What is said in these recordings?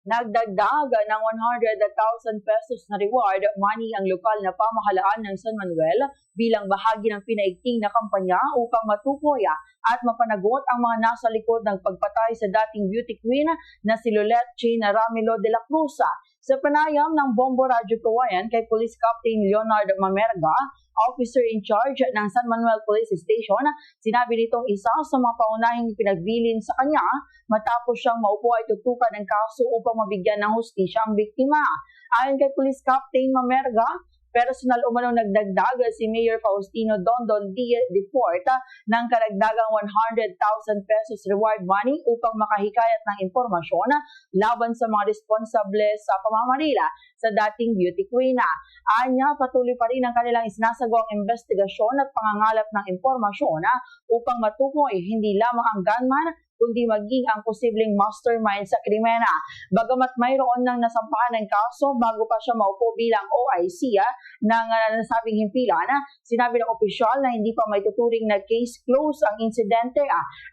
Nagdagdag ng 100,000 pesos na reward money ang lokal na pamahalaan ng San Manuel bilang bahagi ng pinaigting na kampanya upang matukoy at mapanagot ang mga nasa likod ng pagpatay sa dating beauty queen na si Lolette China Ramilo de la Cruz. Sa panayam ng Bombo Radyo Kawayan kay Police Captain Leonard Mamerga, officer in charge ng San Manuel Police Station, sinabi nitong isa sa mga paunahing pinagbilin sa kanya matapos siyang maupo ay tutukan ng kaso upang mabigyan ng hustisya ang biktima. Ayon kay Police Captain Mamerga, personal umanong nagdagdag si Mayor Faustino Dondon de Porta ng karagdagang 100,000 pesos reward money upang makahikayat ng impormasyon laban sa mga responsable sa pamamarila sa dating beauty queen. Anya, patuloy pa rin ang kanilang isinasagawang investigasyon at pangangalap ng impormasyon upang matukoy hindi lamang ang gunman kundi maging ang posibleng mastermind sa krimen. Bagamat mayroon nang nasampahan ng kaso bago pa siya maupo bilang OIC ng nasabing himpilan, sinabi ng opisyal na hindi pa may tuturing na case close ang insidente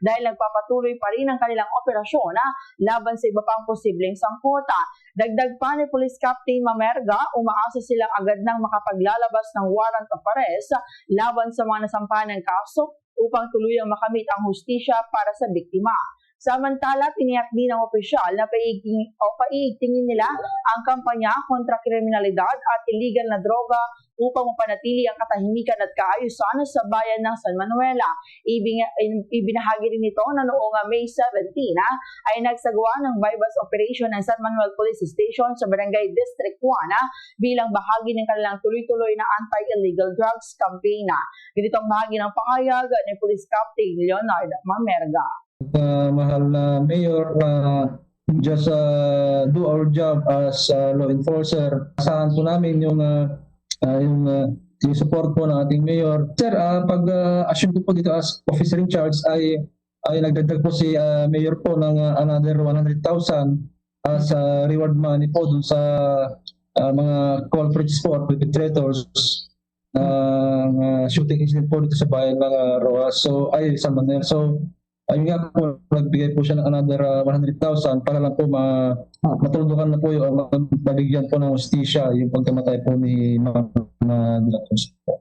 dahil nagpapatuloy pa rin ang kanilang operasyon laban sa iba pang posibleng sangkota. Dagdag pa ni Police Captain Mamerga, umaasa silang agad nang makapaglalabas ng warrant of arrest laban sa mga nasampahan ng kaso upang tuluyang makamit ang hustisya para sa biktima. Samantala, tiniyak din ng opisyal na paiigtingin nila ang kampanya kontra kriminalidad at illegal na droga upang mapanatili ang katahimikan at kaayusan sa bayan ng San Manuel. Ibinahagi rin ito na noong May 17 ay nagsagawa ng bypass operation ng San Manuel Police Station sa Barangay District 1 bilang bahagi ng kanilang tuloy-tuloy na anti-illegal drugs campaign. Ganitong bahagi ng pahayag ni Police Captain Leonard Mamerga. Mahal na Mayor, just do our job as law enforcer. Asahan po namin yung support po ng ating Mayor. Sir, pag-assume ko po dito as officer in charge ay nagdagdag po si Mayor po ng another 100,000 as reward money po dun sa mga culprits po or perpetrators shooting incident po dito sa bayan ng Roas. San Manuel. Ayun nga po, nagbigay po siya ng another 100,000 para lang po matulungan na po yung mabigyan po ng hustisya yung pagkamatay po ni Mama de la Cruz po.